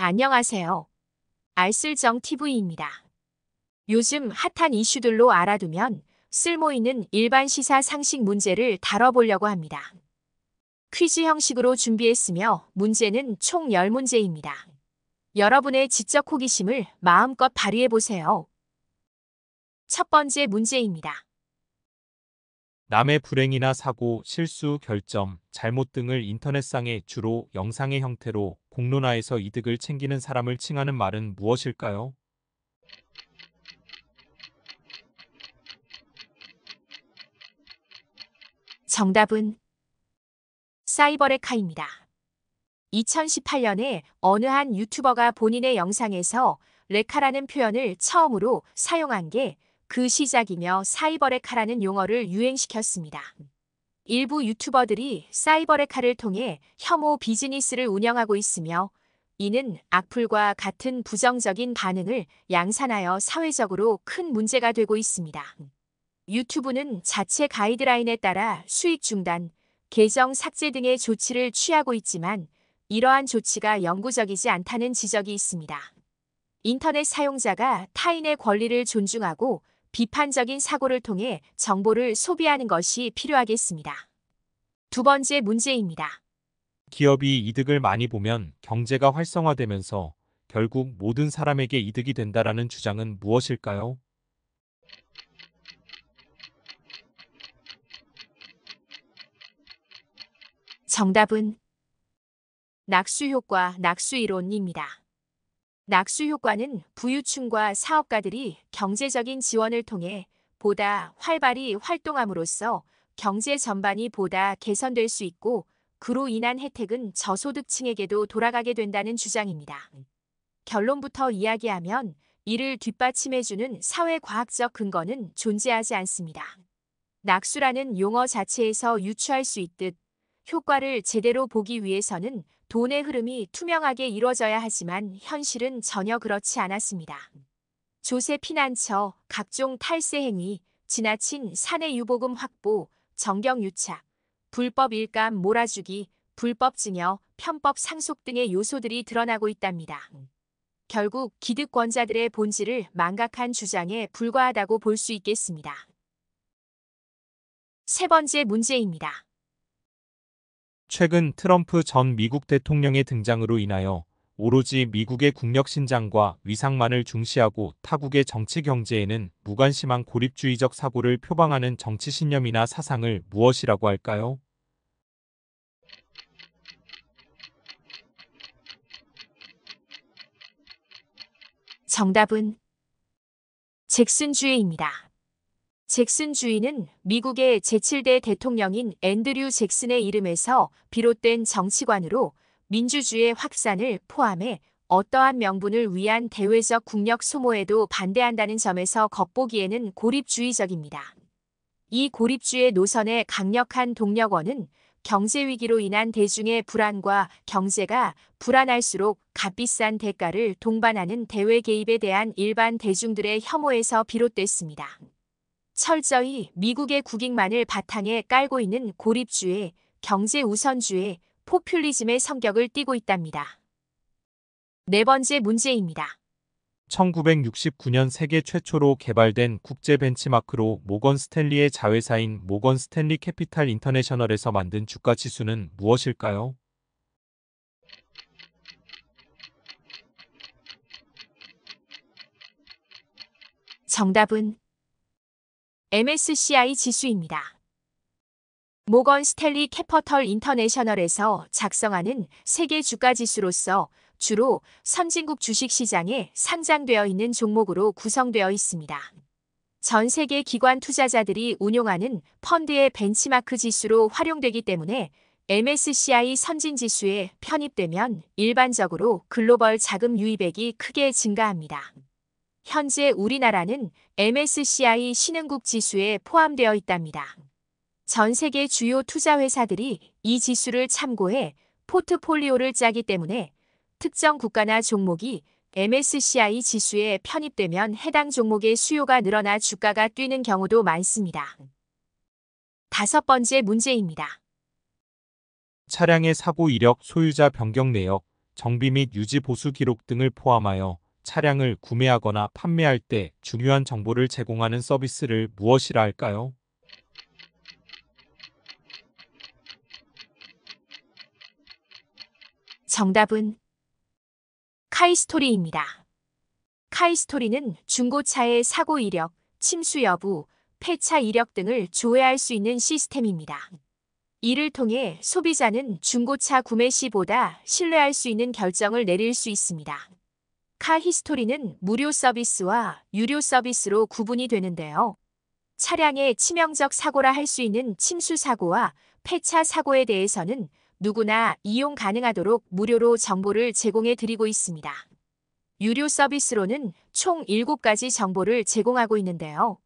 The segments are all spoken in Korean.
안녕하세요. 알쓸정TV입니다. 요즘 핫한 이슈들로 알아두면 쓸모 있는 일반 시사 상식 문제를 다뤄보려고 합니다. 퀴즈 형식으로 준비했으며 문제는 총 10문제입니다. 여러분의 지적 호기심을 마음껏 발휘해보세요. 첫 번째 문제입니다. 남의 불행이나 사고, 실수, 결점, 잘못 등을 인터넷상에 주로 영상의 형태로 공론화해서 이득을 챙기는 사람을 칭하는 말은 무엇일까요? 정답은 사이버레카입니다. 2018년에 어느 한 유튜버가 본인의 영상에서 레카라는 표현을 처음으로 사용한 게 그 시작이며 사이버레카라는 용어를 유행시켰습니다. 일부 유튜버들이 사이버레카를 통해 혐오 비즈니스를 운영하고 있으며 이는 악플과 같은 부정적인 반응을 양산하여 사회적으로 큰 문제가 되고 있습니다. 유튜브는 자체 가이드라인에 따라 수익 중단, 계정 삭제 등의 조치를 취하고 있지만 이러한 조치가 영구적이지 않다는 지적이 있습니다. 인터넷 사용자가 타인의 권리를 존중하고 비판적인 사고를 통해 정보를 소비하는 것이 필요하겠습니다. 두 번째 문제입니다. 기업이 이득을 많이 보면 경제가 활성화되면서 결국 모든 사람에게 이득이 된다라는 주장은 무엇일까요? 정답은 낙수효과, 낙수이론입니다. 낙수효과는 부유층과 사업가들이 경제적인 지원을 통해 보다 활발히 활동함으로써 경제 전반이 보다 개선될 수 있고 그로 인한 혜택은 저소득층에게도 돌아가게 된다는 주장입니다. 결론부터 이야기하면 이를 뒷받침해주는 사회과학적 근거는 존재하지 않습니다. 낙수라는 용어 자체에서 유추할 수 있듯 효과를 제대로 보기 위해서는 돈의 흐름이 투명하게 이루어져야 하지만 현실은 전혀 그렇지 않았습니다. 조세 피난처, 각종 탈세 행위, 지나친 사내 유보금 확보, 정경 유착, 불법 일감 몰아주기, 불법 증여, 편법 상속 등의 요소들이 드러나고 있답니다. 결국 기득권자들의 본질을 망각한 주장에 불과하다고 볼 수 있겠습니다. 세 번째 문제입니다. 최근 트럼프 전 미국 대통령의 등장으로 인하여 오로지 미국의 국력 신장과 위상만을 중시하고 타국의 정치 경제에는 무관심한 고립주의적 사고를 표방하는 정치 신념이나 사상을 무엇이라고 할까요? 정답은 잭슨주의입니다. 잭슨주의는 미국의 제7대 대통령인 앤드류 잭슨의 이름에서 비롯된 정치관으로 민주주의의 확산을 포함해 어떠한 명분을 위한 대외적 국력 소모에도 반대한다는 점에서 겉보기에는 고립주의적입니다. 이 고립주의 노선의 강력한 동력원은 경제위기로 인한 대중의 불안과 경제가 불안할수록 값비싼 대가를 동반하는 대외 개입에 대한 일반 대중들의 혐오에서 비롯됐습니다. 철저히 미국의 국익만을 바탕에 깔고 있는 고립주의, 경제우선주의, 포퓰리즘의 성격을 띠고 있답니다. 네 번째 문제입니다. 1969년 세계 최초로 개발된 국제 벤치마크로 모건 스탠리의 자회사인 모건 스탠리 캐피탈 인터내셔널에서 만든 주가 지수는 무엇일까요? 정답은 MSCI 지수입니다. 모건 스탠리 캐피털 인터내셔널에서 작성하는 세계 주가 지수로서 주로 선진국 주식시장에 상장되어 있는 종목으로 구성되어 있습니다. 전 세계 기관 투자자들이 운용하는 펀드의 벤치마크 지수로 활용되기 때문에 MSCI 선진지수에 편입되면 일반적으로 글로벌 자금 유입액이 크게 증가합니다. 현재 우리나라는 MSCI 신흥국 지수에 포함되어 있답니다. 전 세계 주요 투자회사들이 이 지수를 참고해 포트폴리오를 짜기 때문에 특정 국가나 종목이 MSCI 지수에 편입되면 해당 종목의 수요가 늘어나 주가가 뛰는 경우도 많습니다. 다섯 번째 문제입니다. 차량의 사고 이력, 소유자 변경 내역, 정비 및 유지 보수 기록 등을 포함하여 차량을 구매하거나 판매할 때 중요한 정보를 제공하는 서비스를 무엇이라 할까요? 정답은 카이스토리입니다. 카이스토리는 중고차의 사고 이력, 침수 여부, 폐차 이력 등을 조회할 수 있는 시스템입니다. 이를 통해 소비자는 중고차 구매 시보다 신뢰할 수 있는 결정을 내릴 수 있습니다. 카히스토리는 무료 서비스와 유료 서비스로 구분이 되는데요. 차량의 치명적 사고라 할 수 있는 침수 사고와 폐차 사고에 대해서는 누구나 이용 가능하도록 무료로 정보를 제공해 드리고 있습니다. 유료 서비스로는 총 7가지 정보를 제공하고 있는데요.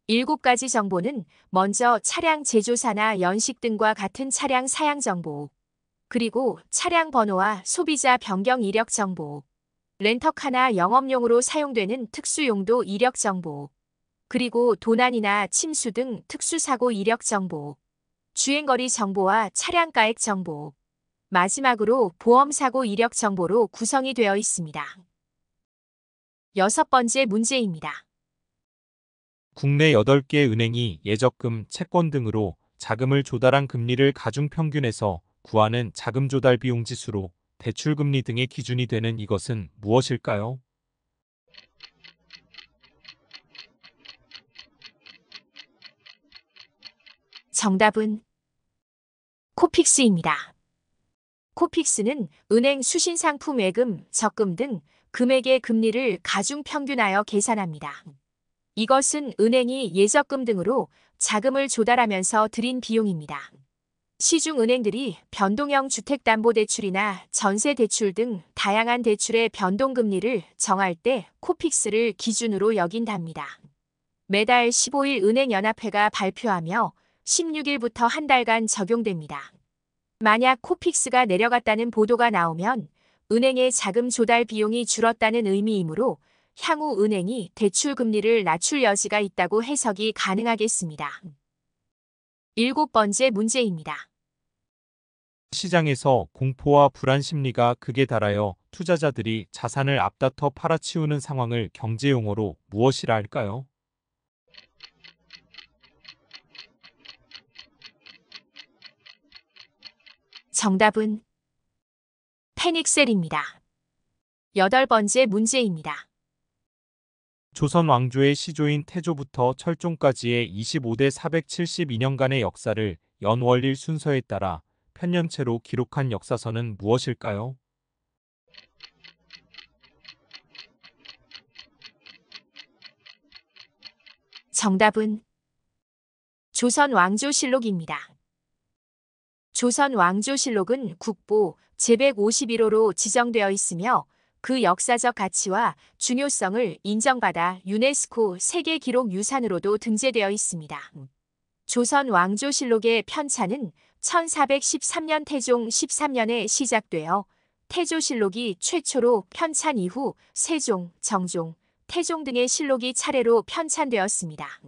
7가지 정보는 먼저 차량 제조사나 연식 등과 같은 차량 사양 정보, 그리고 차량 번호와 소비자 변경 이력 정보, 렌터카나 영업용으로 사용되는 특수용도 이력 정보, 그리고 도난이나 침수 등 특수사고 이력 정보, 주행거리 정보와 차량가액 정보, 마지막으로 보험사고 이력 정보로 구성이 되어 있습니다. 6번째 문제입니다. 국내 8개 은행이 예적금, 채권 등으로 자금을 조달한 금리를 가중평균해서 구하는 자금 조달 비용 지수로 대출금리 등의 기준이 되는 이것은 무엇일까요? 정답은 코픽스입니다. 코픽스는 은행 수신상품 예금, 적금 등 금액의 금리를 가중평균하여 계산합니다. 이것은 은행이 예적금 등으로 자금을 조달하면서 들인 비용입니다. 시중은행들이 변동형 주택담보대출이나 전세대출 등 다양한 대출의 변동금리를 정할 때 코픽스를 기준으로 여긴답니다. 매달 15일 은행연합회가 발표하며 16일부터 한 달간 적용됩니다. 만약 코픽스가 내려갔다는 보도가 나오면 은행의 자금 조달 비용이 줄었다는 의미이므로 향후 은행이 대출 금리를 낮출 여지가 있다고 해석이 가능하겠습니다. 7번째 문제입니다. 시장에서 공포와 불안 심리가 극에 달하여 투자자들이 자산을 앞다퉈 팔아치우는 상황을 경제용어로 무엇이라 할까요? 정답은 패닉셀입니다. 8번째 문제입니다. 조선 왕조의 시조인 태조부터 철종까지의 25대 472년간의 역사를 연월일 순서에 따라 편년체로 기록한 역사서는 무엇일까요? 정답은 조선 왕조실록입니다. 조선 왕조실록은 국보 제151호로 지정되어 있으며 그 역사적 가치와 중요성을 인정받아 유네스코 세계기록유산으로도 등재되어 있습니다. 조선 왕조실록의 편찬은 1413년 태종 13년에 시작되어 태조실록이 최초로 편찬 이후 세종, 정종, 태종 등의 실록이 차례로 편찬되었습니다.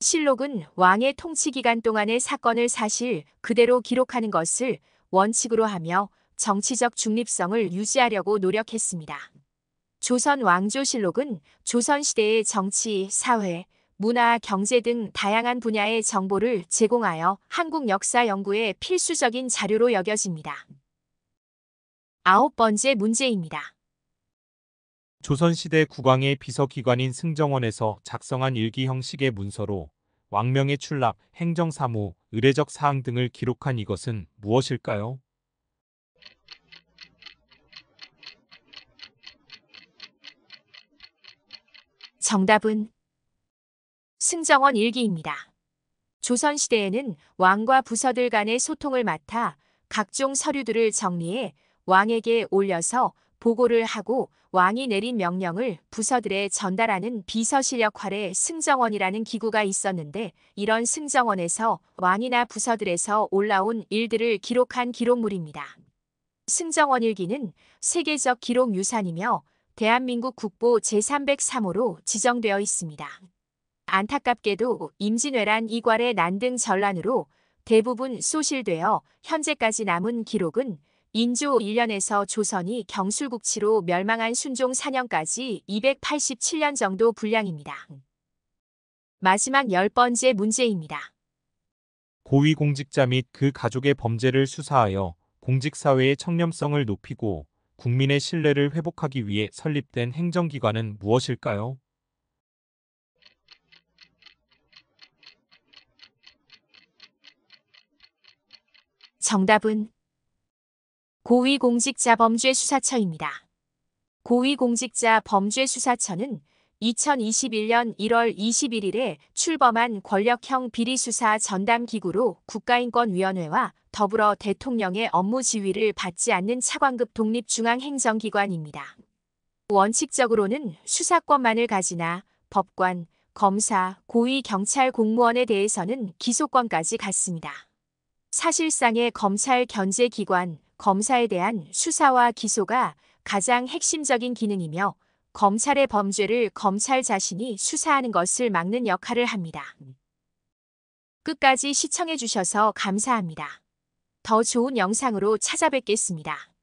실록은 왕의 통치 기간 동안의 사건을 사실 그대로 기록하는 것을 원칙으로 하며 정치적 중립성을 유지하려고 노력했습니다. 조선 왕조실록은 조선시대의 정치, 사회, 문화, 경제 등 다양한 분야의 정보를 제공하여 한국 역사 연구에 필수적인 자료로 여겨집니다. 9번째 문제입니다. 조선시대 국왕의 비서기관인 승정원에서 작성한 일기 형식의 문서로 왕명의 출납, 행정사무, 의례적 사항 등을 기록한 이것은 무엇일까요? 정답은 승정원 일기입니다. 조선시대에는 왕과 부서들 간의 소통을 맡아 각종 서류들을 정리해 왕에게 올려서 보고를 하고 왕이 내린 명령을 부서들에 전달하는 비서실 역할의 승정원이라는 기구가 있었는데 이런 승정원에서 왕이나 부서들에서 올라온 일들을 기록한 기록물입니다. 승정원 일기는 세계적 기록유산이며 대한민국 국보 제303호로 지정되어 있습니다. 안타깝게도 임진왜란 이괄의 난등 전란으로 대부분 소실되어 현재까지 남은 기록은 인조 1년에서 조선이 경술국치로 멸망한 순종 4년까지 287년 정도 분량입니다. 마지막 10번째 문제입니다. 고위공직자 및 그 가족의 범죄를 수사하여 공직사회의 청렴성을 높이고 국민의 신뢰를 회복하기 위해 설립된 행정기관은 무엇일까요? 정답은 고위공직자범죄수사처입니다. 고위공직자범죄수사처는 2021년 1월 21일에 출범한 권력형 비리수사 전담기구로 국가인권위원회와 더불어 대통령의 업무 지휘를 받지 않는 차관급 독립중앙행정기관입니다. 원칙적으로는 수사권만을 가지나 법관, 검사, 고위경찰 공무원에 대해서는 기소권까지 갖습니다. 사실상의 검찰 견제기관, 검사에 대한 수사와 기소가 가장 핵심적인 기능이며 검찰의 범죄를 검찰 자신이 수사하는 것을 막는 역할을 합니다. 끝까지 시청해 주셔서 감사합니다. 더 좋은 영상으로 찾아뵙겠습니다.